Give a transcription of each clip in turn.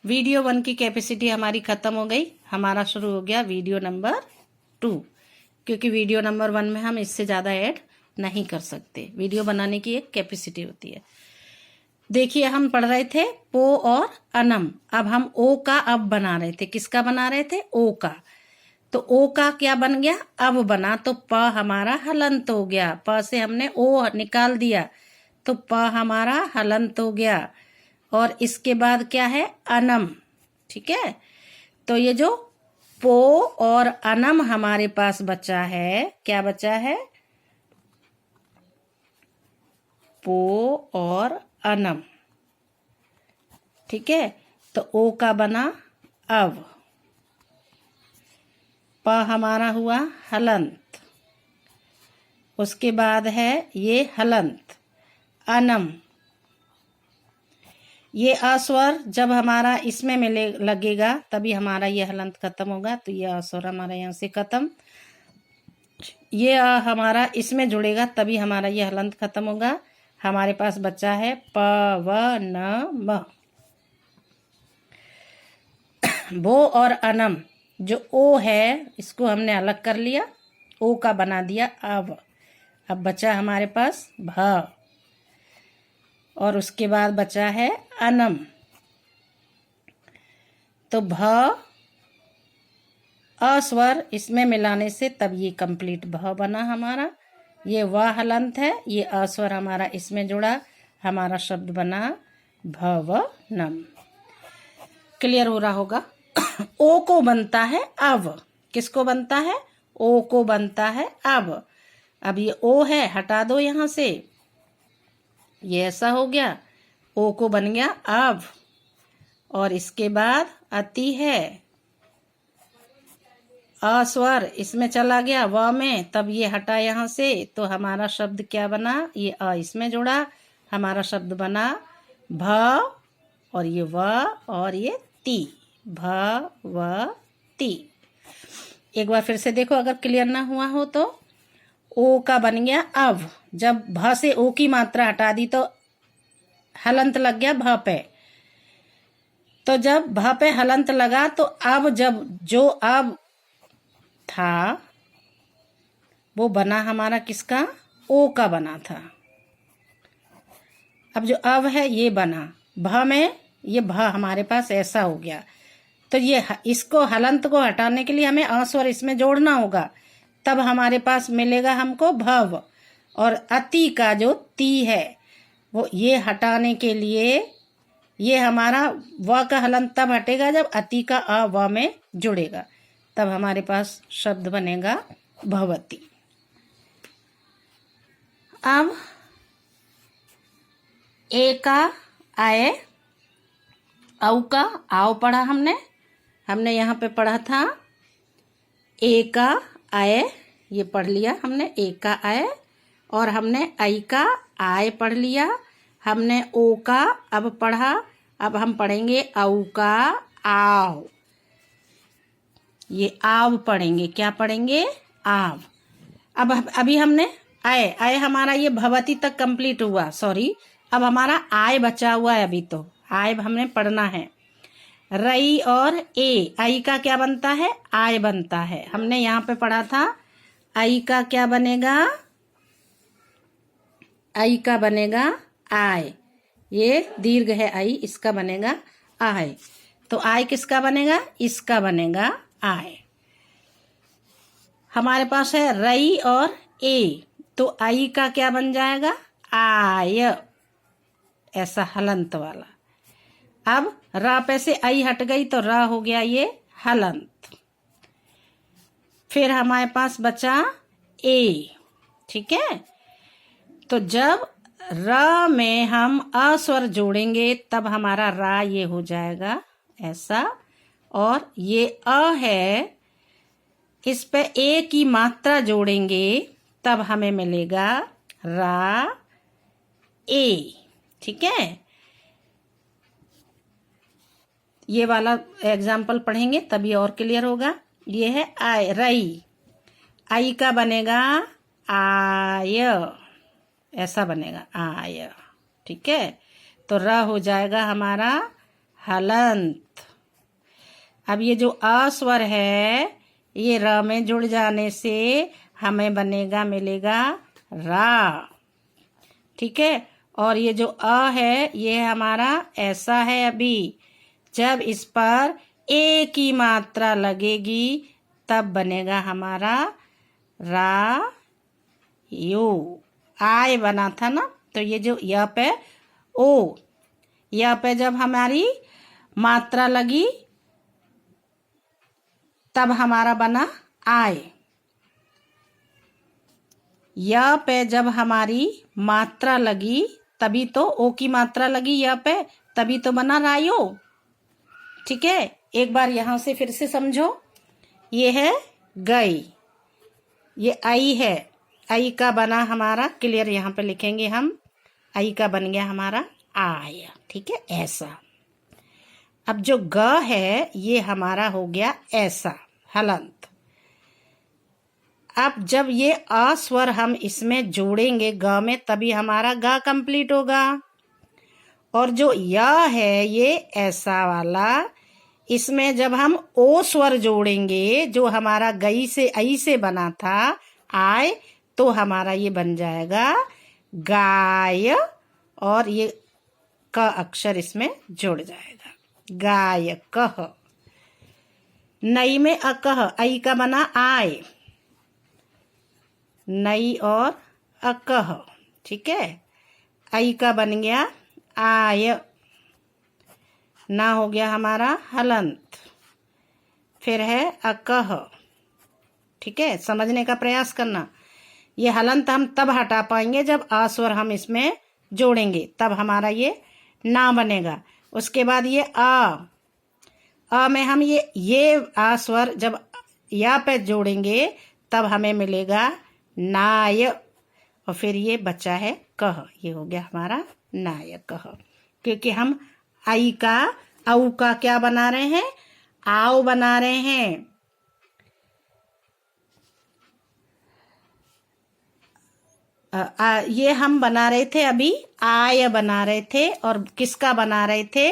Video 1 की capacity हमारी ख़त्म हो गई। हमारा शुरू हो गया वीडियो नंबर 2, क्योंकि वीडियो नंबर 1 में हम इससे ज़्यादा ऐड नहीं कर सकते। वीडियो बनाने की एक कैपेसिटी होती है। देखिए, हम पढ़ रहे थे पो और अनम। अब हम ओ का अब बना रहे थे। किसका बना रहे थे? ओ का। तो ओ का क्या बन गया? अब बना। तो प हमारा हलंत हो गया। प से हमने ओ निकाल दिया तो प हमारा हलंत हो गया। और इसके बाद क्या है? अनम। ठीक है। तो ये जो पो और अनम हमारे पास बचा है, क्या बचा है? पो और अनम। ठीक है। तो ओ का बना अब। प हमारा हुआ हलंत। उसके बाद है ये हलंत, अनम। ये अस्वर जब हमारा इसमें मिले लगेगा तभी हमारा ये हलंत खत्म होगा। तो ये अस्वर हमारा यहाँ से खत्म। ये हमारा इसमें जुड़ेगा तभी हमारा ये हलंत खत्म होगा। हमारे पास बचा है प व न म। भो और अनम, जो ओ है इसको हमने अलग कर लिया, ओ का बना दिया अब बचा हमारे पास भ। और उसके बाद बचा है अनम। तो भ अस्वर इसमें मिलाने से तब ये कंप्लीट भ बना हमारा। ये व हलंत है, ये अस्वर हमारा इसमें जुड़ा, हमारा शब्द बना भवनम। क्लियर हो रहा होगा। ओ को बनता है अब। किसको बनता है? ओ को बनता है अब ये ओ है, हटा दो यहां से। ये ऐसा हो गया, ओ को बन गया अब। और इसके बाद अति है, अस्वर इसमें चला गया व में, तब ये हटा यहाँ से। तो हमारा शब्द क्या बना? ये अ इसमें जुड़ा, हमारा शब्द बना भ। और ये व और ये ती, भवती। एक बार फिर से देखो, अगर क्लियर ना हुआ हो तो। ओ का बन गया अब। जब भ से ओ की मात्रा हटा दी तो हलंत लग गया भ पे। तो जब भ पे हलंत लगा तो अब जब जो अब था वो बना हमारा किसका? ओ का बना था। अब जो अब है ये बना भ में, ये भ हमारे पास ऐसा हो गया। तो ये इसको हलंत को हटाने के लिए हमें अस्वर इसमें जोड़ना होगा, तब हमारे पास मिलेगा हमको भव। और अति का जो ती है वो ये हटाने के लिए, ये हमारा व का हलंत तब हटेगा जब अति का अ व में जुड़ेगा, तब हमारे पास शब्द बनेगा भवती। अब ए का आए, औ का आओ पढ़ा हमने यहाँ पे पढ़ा था ए का आए, ये पढ़ लिया हमने ए का आए। और हमने ऐ का आए पढ़ लिया। हमने ओ का अब पढ़ा। अब हम पढ़ेंगे औ का आव। ये आव पढ़ेंगे। क्या पढ़ेंगे? आव। अब अभी हमने आए हमारा ये भवती तक कंप्लीट हुआ, सॉरी। अब हमारा आय बचा हुआ है। अभी तो आय हमने पढ़ना है। रई और ए, आई का क्या बनता है? आय बनता है। हमने यहाँ पे पढ़ा था आई का क्या बनेगा? आई का बनेगा आय। ये दीर्घ है आई, इसका बनेगा आय। तो आय किसका बनेगा? इसका बनेगा आय। हमारे पास है रई और ए, तो आई का क्या बन जाएगा? आय, ऐसा हलंत वाला। अब रा पे से आई हट गई तो रा हो गया ये हलंत। फिर हमारे पास बचा ए। ठीक है। तो जब र में हम अस्वर जोड़ेंगे तब हमारा रा ये हो जाएगा ऐसा। और ये अ है, इस पे ए की मात्रा जोड़ेंगे तब हमें मिलेगा रा ए। ठीक है। ये वाला एग्जाम्पल पढ़ेंगे तभी और क्लियर होगा। ये है आय, रई। आई का बनेगा आय, ऐसा बनेगा आय। ठीक है। तो र हो जाएगा हमारा हलंत। अब ये जो अ स्वर है ये र में जुड़ जाने से हमें मिलेगा रा। ठीक है, और ये जो अ है ये हमारा ऐसा है। अभी जब इस पर ए की मात्रा लगेगी तब बनेगा हमारा रा यो। आय बना था ना, तो ये जो य पे ओ, य पे जब हमारी मात्रा लगी तब हमारा बना आय। य पे जब हमारी मात्रा लगी तभी तो ओ की मात्रा लगी य पे, तभी तो बना रायो। ठीक है, एक बार यहां से फिर से समझो। ये है गई, ये आई है, आई का बना हमारा क्लियर, यहाँ पे लिखेंगे हम, आई का बन गया हमारा आय। ठीक है, ऐसा। अब जो ग है ये हमारा हो गया ऐसा, हलंत। अब जब ये अ स्वर हम इसमें जोड़ेंगे ग में तभी हमारा ग कंप्लीट होगा। और जो य है ये ऐसा वाला, इसमें जब हम ओ स्वर जोड़ेंगे जो हमारा गई से आई से बना था आय, तो हमारा ये बन जाएगा गाय, और ये क अक्षर इसमें जुड़ जाएगा, गायकः। नई में अकह, आई का बना आय, नई और अकह। ठीक है, आई का बन गया आय, ना हो गया हमारा हलंत। फिर है अकह। ठीक है, समझने का प्रयास करना। ये हलंत हम तब हटा पाएंगे जब आ स्वर हम इसमें जोड़ेंगे, तब हमारा ये ना बनेगा। उसके बाद ये आ में हम ये आ स्वर जब या पे जोड़ेंगे तब हमें मिलेगा नाय, और फिर ये बचा है कह, ये हो गया हमारा नायकः। क्योंकि हम आई का औ का क्या बना रहे हैं, आओ बना रहे हैं। ये हम बना रहे थे अभी, आय बना रहे थे, और किसका बना रहे थे,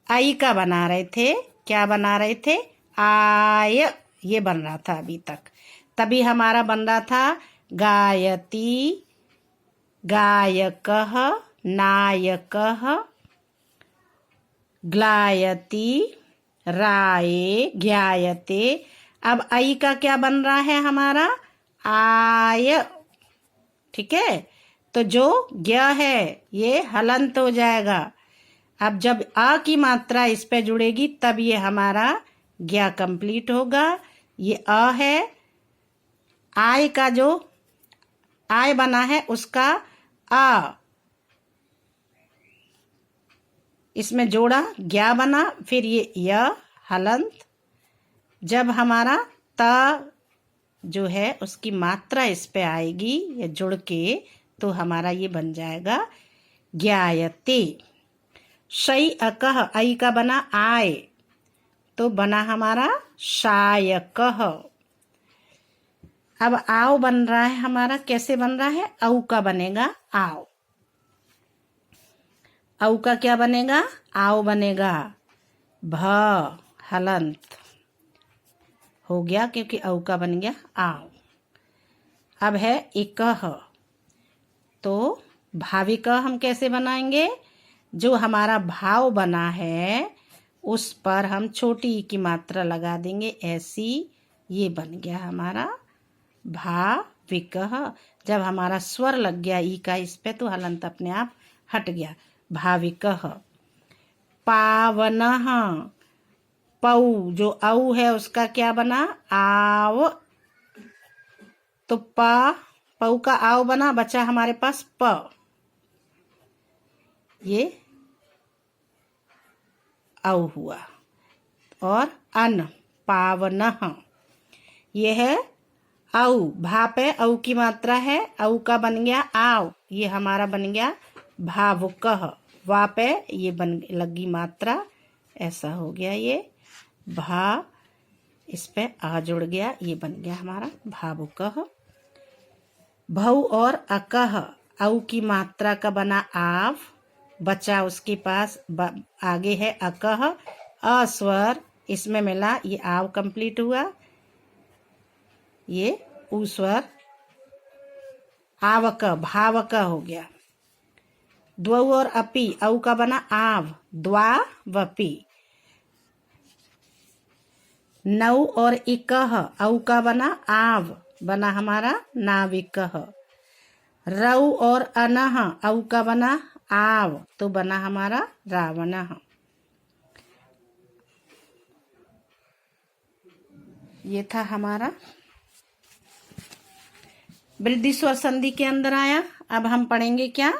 आई का बना रहे थे। क्या बना रहे थे, आय, ये बन रहा था अभी तक। तभी हमारा बन रहा था गायती, गायकः, नायकः, ग्लायति, राये, ज्ञायते। अब आई का क्या बन रहा है हमारा, आय। ठीक है, तो जो ज्ञ है ये हलंत हो जाएगा। अब जब आ की मात्रा इस पे जुड़ेगी तब ये हमारा ज्ञ कंप्लीट होगा। ये अ है, आय का जो आय बना है उसका आ इसमें जोड़ा, ज्ञ बना, फिर ये य हलंत। जब हमारा त जो है उसकी मात्रा इस पे आएगी या जुड़ के, तो हमारा ये बन जाएगा ज्ञायते। शई अकह, आई का बना आय, तो बना हमारा शायकः। अब आओ बन रहा है हमारा, कैसे बन रहा है, औ का बनेगा आओ। औ का क्या बनेगा, आओ बनेगा, भ हलंत हो गया, क्योंकि औ का बन गया आओ। अब है इकह, तो भाविका हम कैसे बनाएंगे, जो हमारा भाव बना है उस पर हम छोटी ई की मात्रा लगा देंगे, ऐसी ये बन गया हमारा भाविकः। जब हमारा स्वर लग गया ई का इस पे तो हलंत अपने आप हट गया, भाविकः। पावनः, पऊ जो औ है उसका क्या बना, आव, तो पऊ का आव बना, बचा हमारे पास प, ये औ हुआ। और अन, पावनः, ये है औ, भा पे औ की मात्रा है, औ का बन गया आव, ये हमारा बन गया भावुकः। वा पे ये बन लगी मात्रा, ऐसा हो गया ये भा, इस पे आ जुड़ गया, ये बन गया हमारा भावुकः। भौ और अकह, औ की मात्रा का बना आव, बचा उसके पास आगे है अकह, अस्वर, इसमें मिला, ये आव कंप्लीट हुआ, ये ऊ स्वर आवक भावक हो गया। द्वौ और अपि, औ का बना आव, द्वा वपि। नौ और इकह, औ का बना आव, बना हमारा नाविकः। रौ और अनह, औ का बना आव, तो बना हमारा रावणः। ये था हमारा वृद्धि स्वर संधि के अंदर आया। अब हम पढ़ेंगे क्या,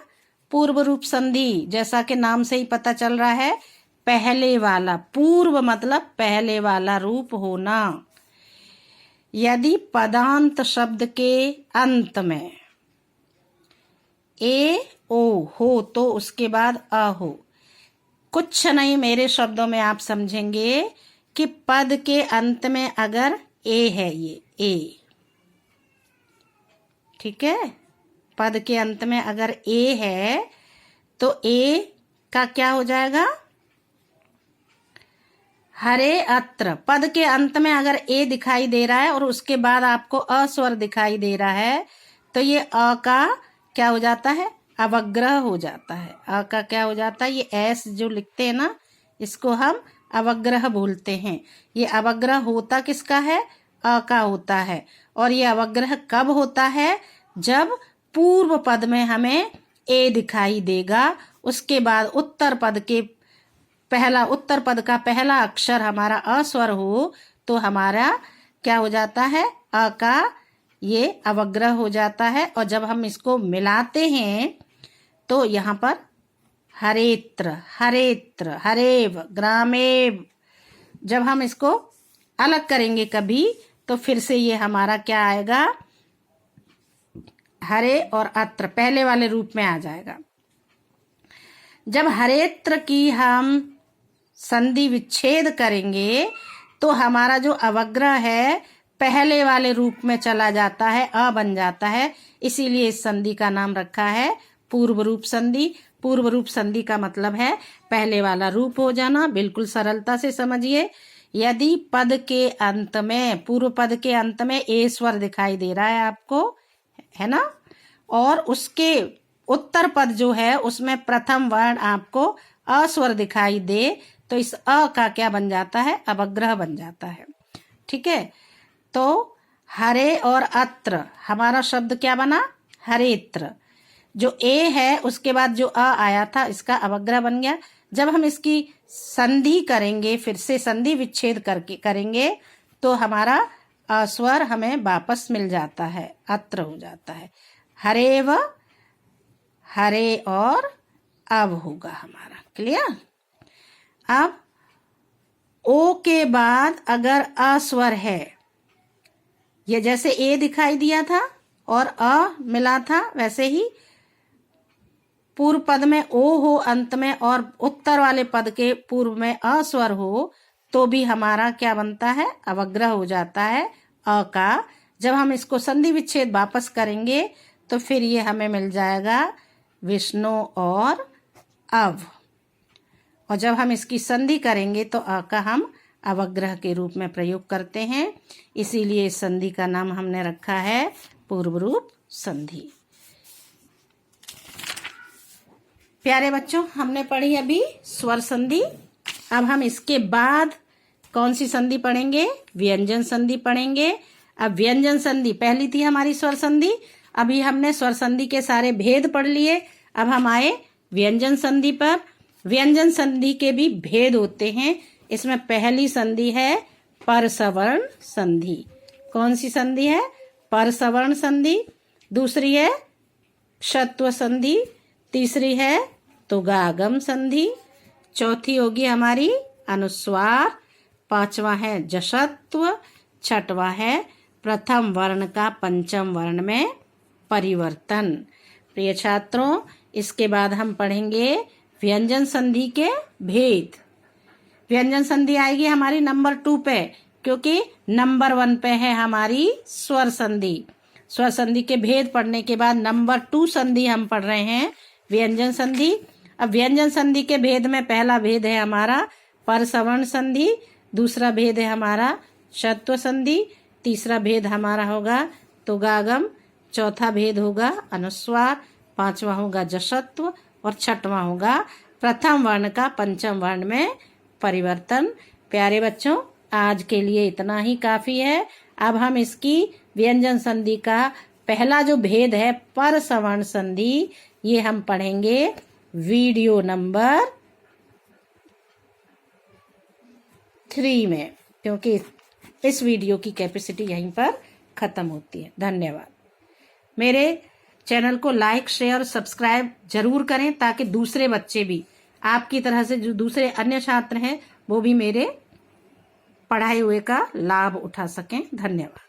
पूर्व रूप संधि। जैसा कि नाम से ही पता चल रहा है, पहले वाला, पूर्व मतलब पहले वाला रूप होना। यदि पदांत शब्द के अंत में ए ओ हो तो उसके बाद अ हो। कुछ नहीं, मेरे शब्दों में आप समझेंगे कि पद के अंत में अगर ए है, ये ए, ठीक है, पद के अंत में अगर ए है तो ए का क्या हो जाएगा, हरे अत्र। पद के अंत में अगर ए दिखाई दे रहा है और उसके बाद आपको अ स्वर दिखाई दे रहा है तो ये अ का क्या हो जाता है, अवग्रह हो जाता है। अ का क्या हो जाता है, ये एस जो लिखते हैं ना, इसको हम अवग्रह बोलते हैं। ये अवग्रह होता किसका है, अ का होता है। और ये अवग्रह कब होता है, जब पूर्व पद में हमें ए दिखाई देगा, उसके बाद उत्तर पद का पहला अक्षर हमारा अ स्वर हो तो हमारा क्या हो जाता है, अ का ये अवग्रह हो जाता है। और जब हम इसको मिलाते हैं तो यहाँ पर हरेत्र, हरेत्र, हरेव, ग्रामेव, जब हम इसको अलग करेंगे कभी तो फिर से ये हमारा क्या आएगा, हरे और अत्र पहले वाले रूप में आ जाएगा। जब हरेत्र की हम संधि विच्छेद करेंगे तो हमारा जो अवग्रह है पहले वाले रूप में चला जाता है, अ बन जाता है। इसीलिए इस संधि का नाम रखा है पूर्व रूप संधि। पूर्व रूप संधि का मतलब है पहले वाला रूप हो जाना। बिल्कुल सरलता से समझिए। यदि पद के अंत में, पूर्व पद के अंत में ए स्वर दिखाई दे रहा है आपको, है ना, और उसके उत्तर पद जो है उसमें प्रथम वर्ण आपको अ स्वर दिखाई दे तो इस अ का क्या बन जाता है, अवग्रह बन जाता है। ठीक है, तो हरे और अत्र हमारा शब्द क्या बना, हरेत्र। जो ए है उसके बाद जो अ आया था इसका अवग्रह बन गया। जब हम इसकी संधि करेंगे, फिर से संधि विच्छेद करके करेंगे तो हमारा अ स्वर हमें वापस मिल जाता है, अत्र हो जाता है। हरेव, हरे और अब होगा हमारा। क्लियर। अब ओ के बाद अगर अ स्वर है, ये जैसे ए दिखाई दिया था और अ मिला था, वैसे ही पूर्व पद में ओ हो अंत में और उत्तर वाले पद के पूर्व में अ स्वर हो तो भी हमारा क्या बनता है, अवग्रह हो जाता है अ का। जब हम इसको संधि विच्छेद वापस करेंगे तो फिर ये हमें मिल जाएगा विष्णु और अव। और जब हम इसकी संधि करेंगे तो अ का हम अवग्रह के रूप में प्रयोग करते हैं। इसीलिए इस संधि का नाम हमने रखा है पूर्व रूप संधि। प्यारे बच्चों, हमने पढ़ी अभी स्वर संधि। अब हम इसके बाद कौन सी संधि पढ़ेंगे, व्यंजन संधि पढ़ेंगे। अब व्यंजन संधि पहली थी हमारी स्वर संधि। अभी हमने स्वर संधि के सारे भेद पढ़ लिए। अब हम आए व्यंजन संधि पर। व्यंजन संधि के भी भेद होते हैं। इसमें पहली संधि है परसवर्ण संधि। कौन सी संधि है, परसवर्ण संधि। दूसरी है क्षत्व संधि। तीसरी है तुगागम संधि। चौथी होगी हमारी अनुस्वार। पांचवा है जशत्व। छठवा है प्रथम वर्ण का पंचम वर्ण में परिवर्तन। प्रिय छात्रों, इसके बाद हम पढ़ेंगे व्यंजन संधि के भेद। व्यंजन संधि आएगी हमारी नंबर 2 पे, क्योंकि नंबर 1 पे है हमारी स्वर संधि। स्वर संधि के भेद पढ़ने के बाद नंबर 2 संधि हम पढ़ रहे हैं, व्यंजन संधि। अब व्यंजन संधि के भेद में पहला भेद है हमारा परसवर्ण संधि। दूसरा भेद है हमारा षत्व संधि, तीसरा भेद हमारा होगा तुगागम, चौथा भेद होगा अनुस्वार, पांचवा होगा जशत्व और छठवां होगा प्रथम वर्ण का पंचम वर्ण में परिवर्तन। प्यारे बच्चों, आज के लिए इतना ही काफी है। अब हम इसकी व्यंजन संधि का पहला जो भेद है पर सवर्ण संधि, ये हम पढ़ेंगे वीडियो नंबर 3 में, क्योंकि इस वीडियो की कैपेसिटी यहीं पर खत्म होती है। धन्यवाद। मेरे चैनल को लाइक, शेयर और सब्सक्राइब जरूर करें ताकि दूसरे बच्चे भी आपकी तरह से जो दूसरे अन्य छात्र हैं वो भी मेरे पढ़ाए हुए का लाभ उठा सकें। धन्यवाद।